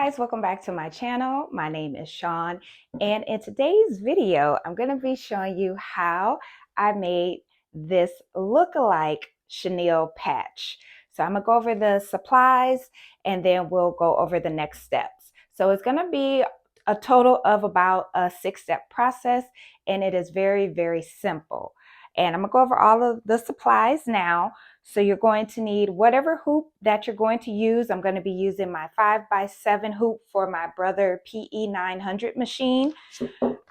guys, welcome back to my channel. My name is Sean, and in today's video I'm going to be showing you how I made this look-alike chenille patch. So I'm going to go over the supplies and then we'll go over the next steps. So it's going to be a total of about a 6-step process, and it is very simple. And I'm going to go over all of the supplies now. So you're going to need whatever hoop that you're going to use. I'm going to be using my 5x7 hoop for my Brother PE900 machine.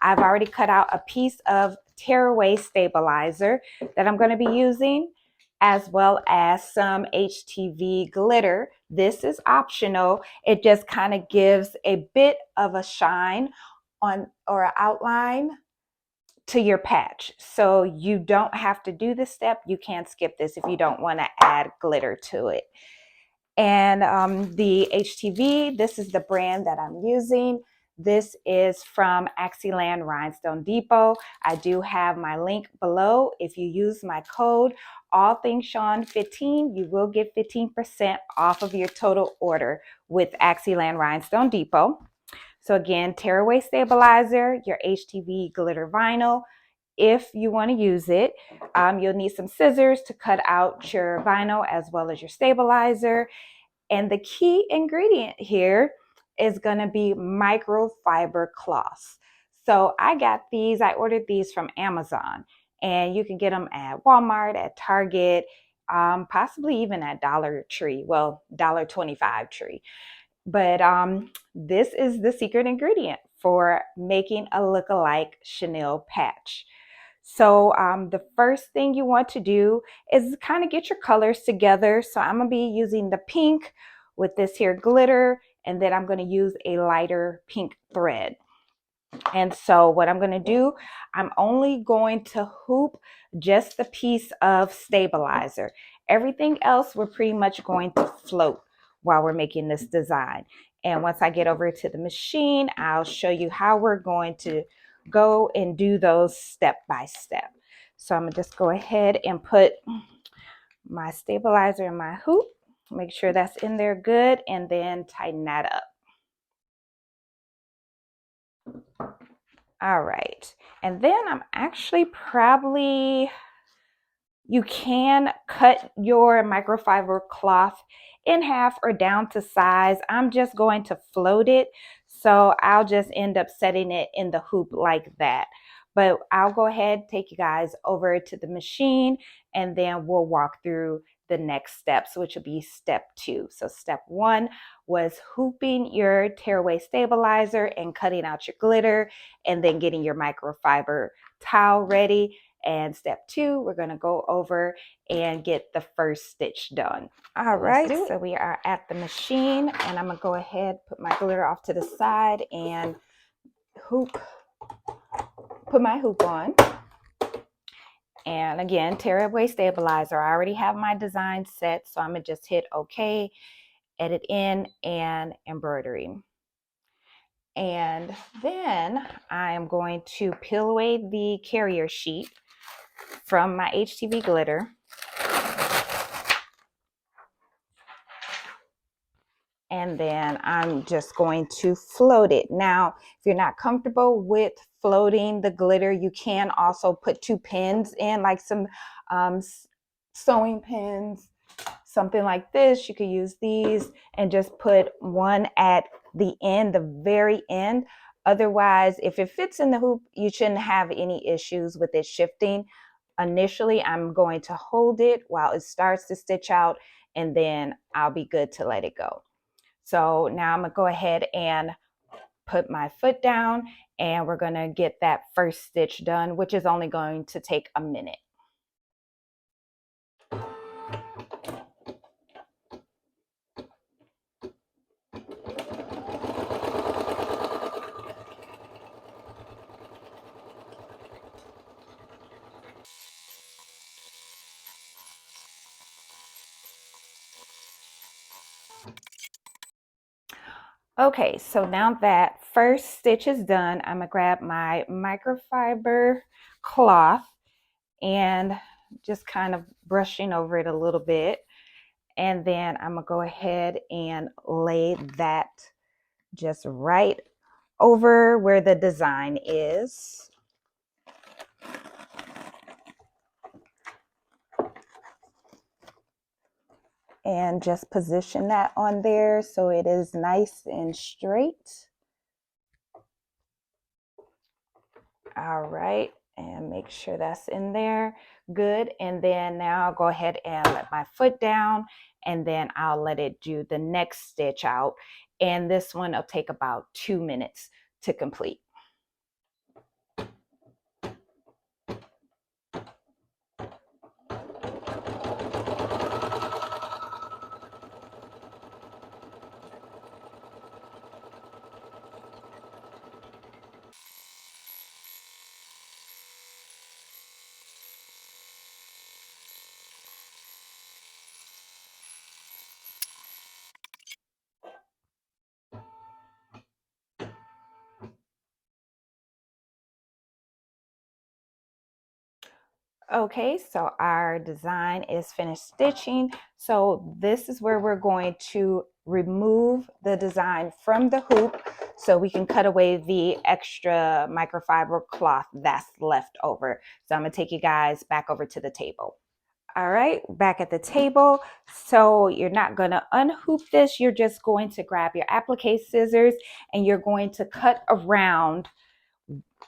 I've already cut out a piece of tearaway stabilizer that I'm going to be using, as well as some HTV glitter. This is optional. It just kind of gives a bit of a shine on or an outline to your patch. So you don't have to do this step. You can skip this if you don't want to add glitter to it. And the HTV, this is the brand that I'm using. This is from Axiland Rhinestone Depot. I do have my link below. If you use my code AllThingsSean15, you will get 15% off of your total order with Axiland Rhinestone Depot. So again, tearaway stabilizer, your HTV glitter vinyl. If you want to use it, you'll need some scissors to cut out your vinyl as well as your stabilizer. And the key ingredient here is going to be microfiber cloths. So I ordered these from Amazon, and you can get them at Walmart, at Target, possibly even at Dollar Tree. Well, $1.25 Tree. But this is the secret ingredient for making a look-alike chenille patch. So the first thing you want to do is kind of get your colors together. So I'm going to be using the pink with this here glitter, and then I'm going to use a lighter pink thread. And so what I'm going to do, I'm only going to hoop just the piece of stabilizer. Everything else we're pretty much going to float while we're making this design. And once I get over to the machine, I'll show you how we're going to go and do those step by step. So I'm gonna just go ahead and put my stabilizer in my hoop, make sure that's in there good, and then tighten that up. All right, and then I'm actually you can cut your microfiber cloth in half or down to size. I'm just going to float it, so I'll just end up setting it in the hoop like that. But I'll go ahead, take you guys over to the machine, and then we'll walk through the next steps, which will be step 2. So step 1 was hooping your tearaway stabilizer and cutting out your glitter, and then getting your microfiber towel ready. And step 2, we're going to go over and get the first stitch done. All right, so we are at the machine, and I'm going to go ahead, put my glitter off to the side, and put my hoop on. And again, tearaway stabilizer. I already have my design set, so I'm going to just hit OK, edit in, and embroidery. And then I am going to peel away the carrier sheet from my HTV glitter. And then I'm just going to float it. Now, if you're not comfortable with floating the glitter, you can also put 2 pins in, like some sewing pins, something like this. You could use these and just put one at the end, the very end. Otherwise, if it fits in the hoop, you shouldn't have any issues with it shifting. Initially, I'm going to hold it while it starts to stitch out, and then I'll be good to let it go. So now I'm going to go ahead and put my foot down, and we're going to get that first stitch done, which is only going to take a minute. Okay, so now that first stitch is done, I'm gonna grab my microfiber cloth and just kind of brushing over it a little bit. And then I'm gonna go ahead and lay that just right over where the design is. And just position that on there so it is nice and straight. All right, and make sure that's in there. Good. And then now I'll go ahead and let my foot down, and then I'll let it do the next stitch out. And this one will take about 2 minutes to complete. Okay, so our design is finished stitching. So this is where we're going to remove the design from the hoop so we can cut away the extra microfiber cloth that's left over. So I'm gonna take you guys back over to the table. All right, back at the table. So you're not gonna unhoop this, you're just going to grab your applique scissors and you're going to cut around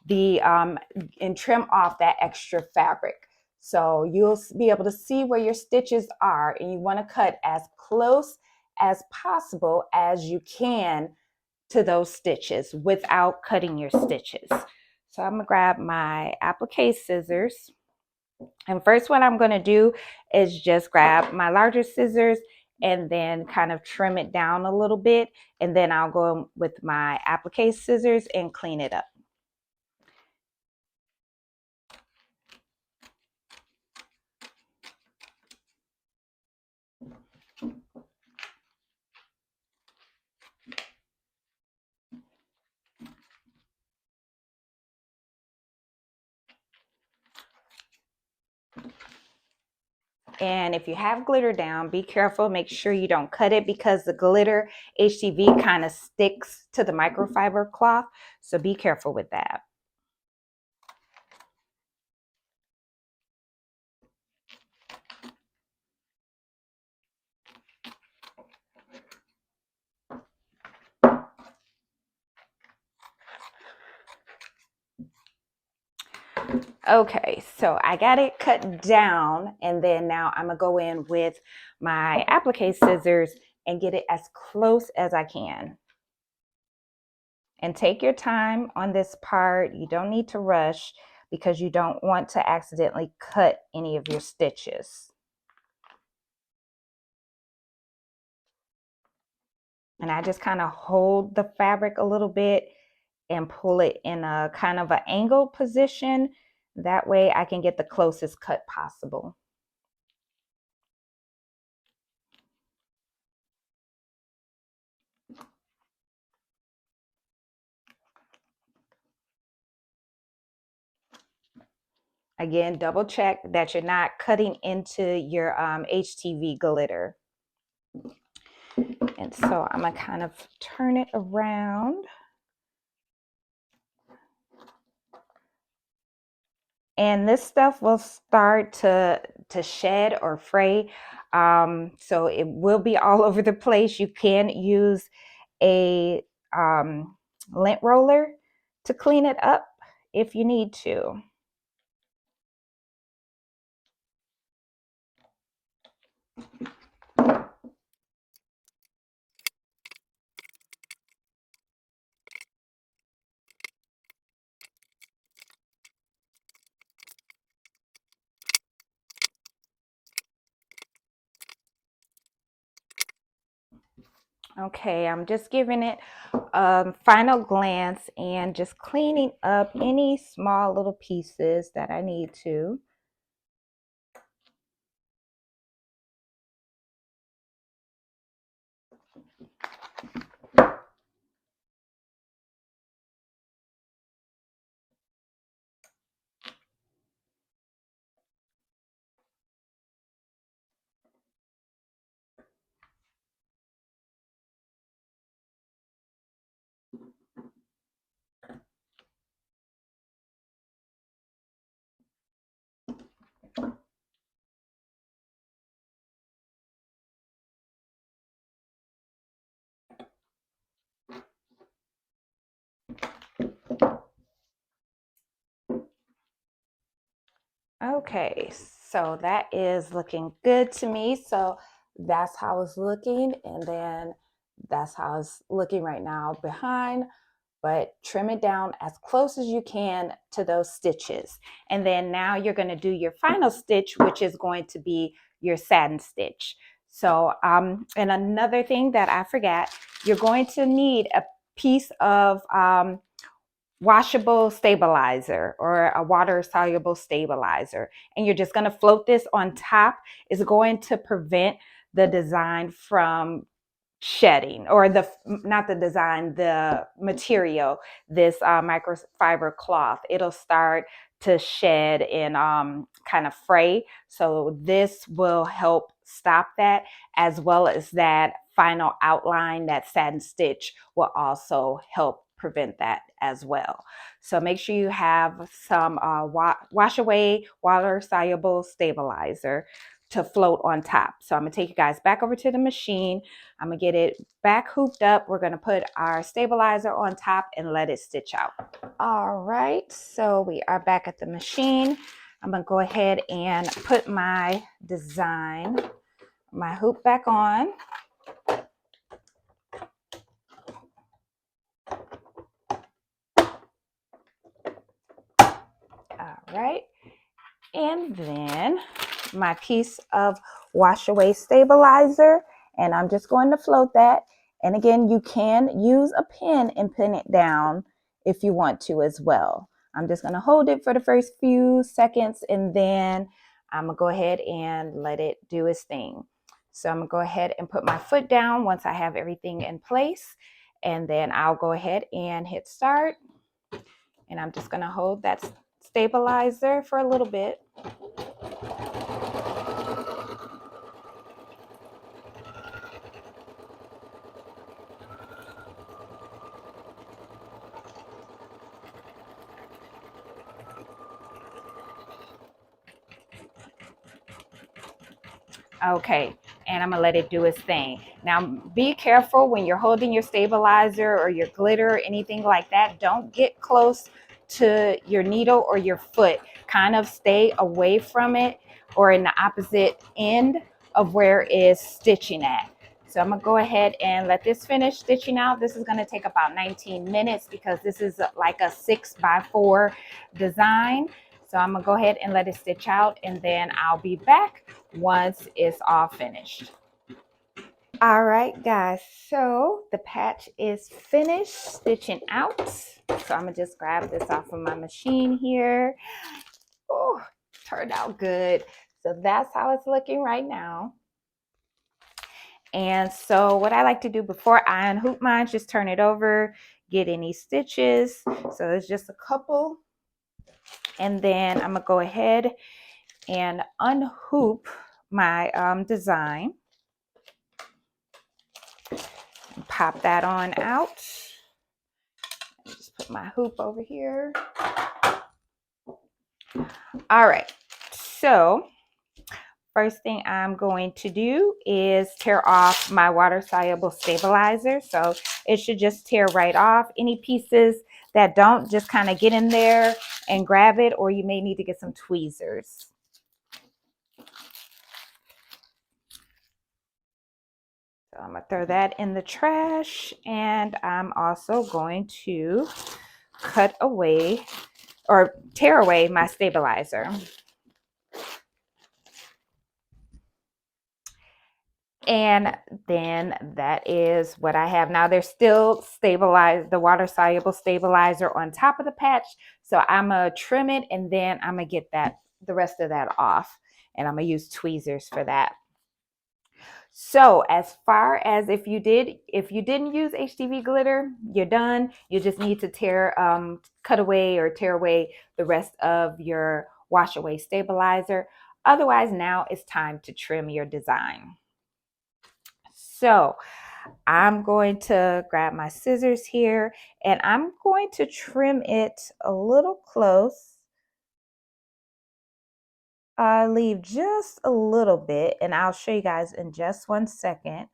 the and trim off that extra fabric. So you'll be able to see where your stitches are, and you want to cut as close as possible as you can to those stitches without cutting your stitches. So I'm gonna grab my applique scissors, and first what I'm gonna do is just grab my larger scissors and then kind of trim it down a little bit, and then I'll go with my applique scissors and clean it up. And if you have glitter down, be careful. Make sure you don't cut it because the glitter HTV kind of sticks to the microfiber cloth. So be careful with that. Okay, so I got it cut down, and then now I'm gonna go in with my applique scissors and get it as close as I can. And take your time on this part. You don't need to rush because you don't want to accidentally cut any of your stitches. And I just kind of hold the fabric a little bit and pull it in a kind of an angle position. That way I can get the closest cut possible. Again, double check that you're not cutting into your HTV glitter. And so I'm gonna kind of turn it around. And this stuff will start to shed or fray. So it will be all over the place. You can use a lint roller to clean it up if you need to. Okay, I'm just giving it a final glance and just cleaning up any small little pieces that I need to. Okay, so that is looking good to me. So that's how it's looking. And then that's how it's looking right now behind. But trim it down as close as you can to those stitches. And then now you're going to do your final stitch, which is going to be your satin stitch. So, and another thing that I forgot, you're going to need a piece of washable stabilizer or a water soluble stabilizer, and you're just going to float this on top. Is going to prevent the design from shedding, or the not the design, the material, this microfiber cloth. It'll start to shed and kind of fray, so this will help stop that, as well as that final outline, that satin stitch will also help prevent that as well. So make sure you have some wash away water soluble stabilizer to float on top. So I'm gonna take you guys back over to the machine. I'm gonna get it back hooped up. We're gonna put our stabilizer on top and let it stitch out. All right, so we are back at the machine. I'm gonna go ahead and put my design, my hoop back on. All right, and then my piece of wash away stabilizer, and I'm just going to float that. And again, you can use a pin and pin it down if you want to as well. I'm just going to hold it for the first few seconds, and then I'm going to go ahead and let it do its thing. So I'm going to go ahead and put my foot down once I have everything in place, and then I'll go ahead and hit start. And I'm just going to hold that stabilizer for a little bit. Okay, and I'm gonna let it do its thing. Now, be careful when you're holding your stabilizer or your glitter or anything like that. Don't get close to your needle or your foot. Kind of stay away from it, or in the opposite end of where it's stitching at. So I'm gonna go ahead and let this finish stitching out. This is gonna take about 19 minutes because this is like a 6x4 design. So I'm gonna go ahead and let it stitch out, and then I'll be back once it's all finished. All right, guys, so the patch is finished stitching out. So I'm gonna just grab this off of my machine here. Oh, turned out good. So that's how it's looking right now. And so what I like to do before I unhoop mine, just turn it over, get any stitches. So it's just a couple. And then I'm gonna go ahead and unhoop my design. Pop that on out. Just put my hoop over here. All right, so first thing I'm going to do is tear off my water soluble stabilizer. So it should just tear right off. Any pieces that don't, just kind of get in there and grab it, or you may need to get some tweezers. So I'm gonna throw that in the trash, and I'm also going to cut away or tear away my stabilizer. And then that is what I have. Now there's still the water soluble stabilizer on top of the patch. So I'm gonna trim it, and then I'm gonna get the rest of that off. And I'm gonna use tweezers for that. So as far as if you didn't use HTV glitter, you're done. You just need to cut away or tear away the rest of your wash away stabilizer. Otherwise, now it's time to trim your design. So I'm going to grab my scissors here, and I'm going to trim it a little close. Leave just a little bit, and I'll show you guys in just 1 second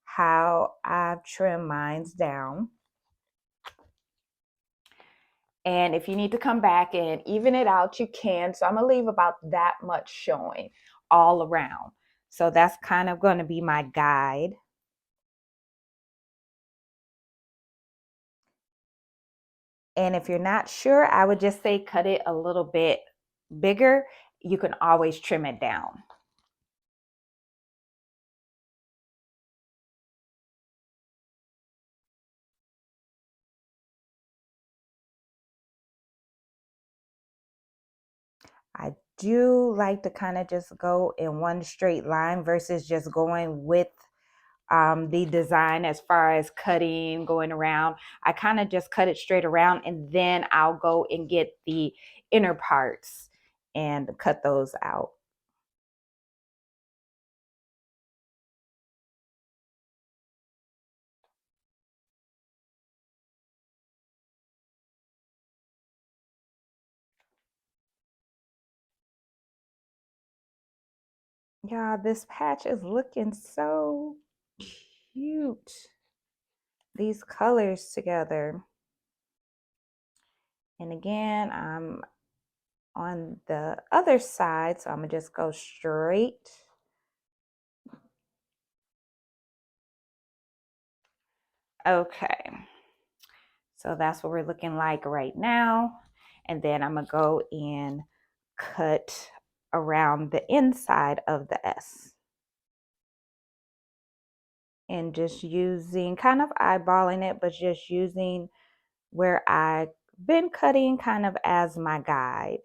how I've trimmed mine down. And if you need to come back and even it out, you can. So I'm gonna leave about that much showing all around. So that's kind of going to be my guide. And if you're not sure, I would just say cut it a little bit bigger. You can always trim it down. I do like to kind of just go in one straight line versus just going with the design as far as cutting, going around. I kind of just cut it straight around and then I'll go and get the inner parts and cut those out. Yeah, this patch is looking so cute. These colors together. And again, I'm on the other side, so I'm gonna just go straight. Okay, so that's what we're looking like right now. And then I'm gonna go and cut around the inside of the S. And just using, kind of eyeballing it, but just using where I've been cutting kind of as my guide.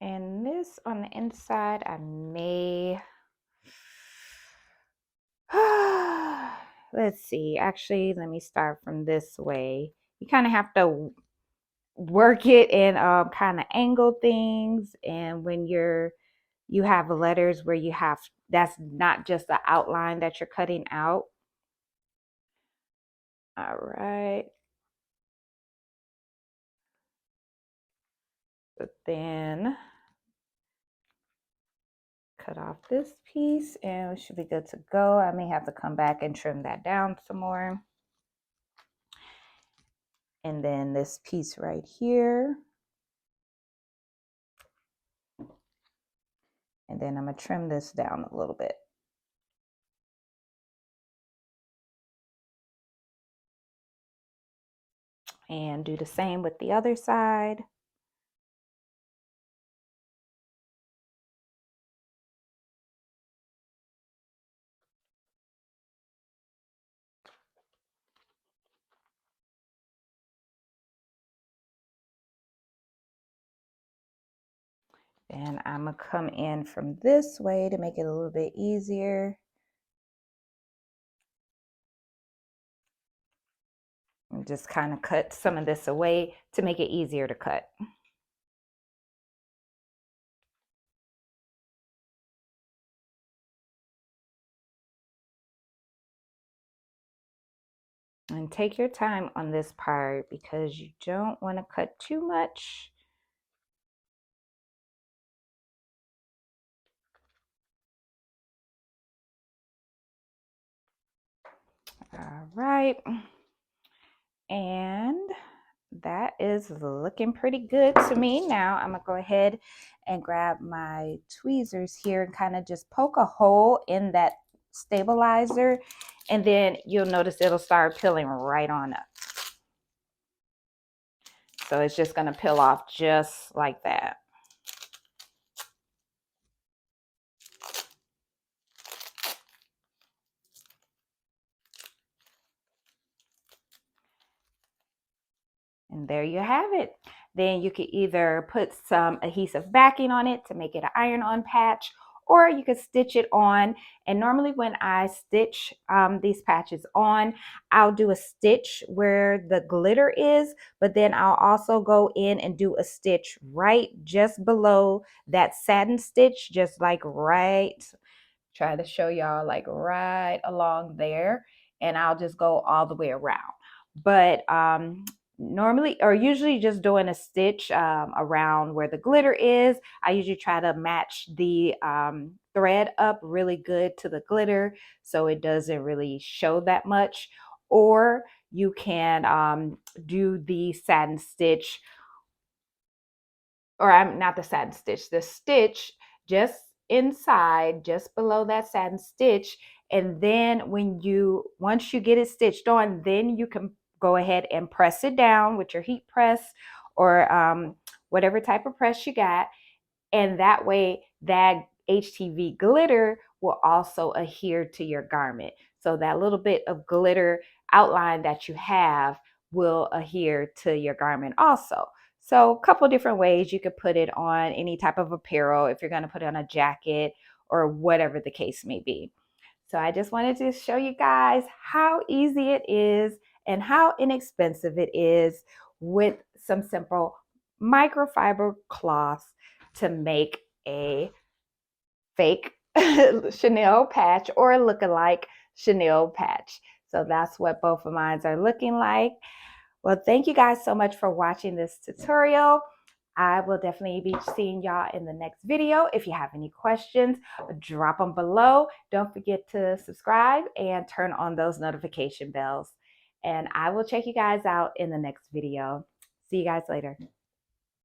And this on the inside, I may, let's see, actually, let me start from this way. You kind of have to work it and kind of angle things. And when you have letters where you have, that's not just the outline that you're cutting out. All right. But then cut off this piece and we should be good to go. I may have to come back and trim that down some more. And then this piece right here. And then I'm gonna trim this down a little bit. And do the same with the other side. And I'm gonna come in from this way to make it a little bit easier. And just kind of cut some of this away to make it easier to cut. And take your time on this part because you don't want to cut too much. All right. And that is looking pretty good to me. Now I'm gonna go ahead and grab my tweezers here and kind of just poke a hole in that stabilizer, and then you'll notice it'll start peeling right on up. So it's just gonna peel off just like that. And there you have it. Then you could either put some adhesive backing on it to make it an iron-on patch, or you can stitch it on. And normally when I stitch these patches on, I'll do a stitch where the glitter is, but then I'll also go in and do a stitch right just below that satin stitch, just like right, try to show y'all, like right along there, and I'll just go all the way around. But normally, or usually, just doing a stitch around where the glitter is. I usually try to match the thread up really good to the glitter so it doesn't really show that much. Or you can do the satin stitch, or I'm not the satin stitch, the stitch just inside, just below that satin stitch. And then once you get it stitched on, then you can go ahead and press it down with your heat press, or whatever type of press you got. And that way that HTV glitter will also adhere to your garment. So that little bit of glitter outline that you have will adhere to your garment also. So a couple different ways you could put it on any type of apparel, if you're going to put it on a jacket or whatever the case may be. So I just wanted to show you guys how easy it is and how inexpensive it is with some simple microfiber cloth to make a fake chenille patch or a look-alike chenille patch. So that's what both of mine are looking like. Well, thank you guys so much for watching this tutorial. I will definitely be seeing y'all in the next video. If you have any questions, drop them below. Don't forget to subscribe and turn on those notification bells. And I will check you guys out in the next video. See you guys later.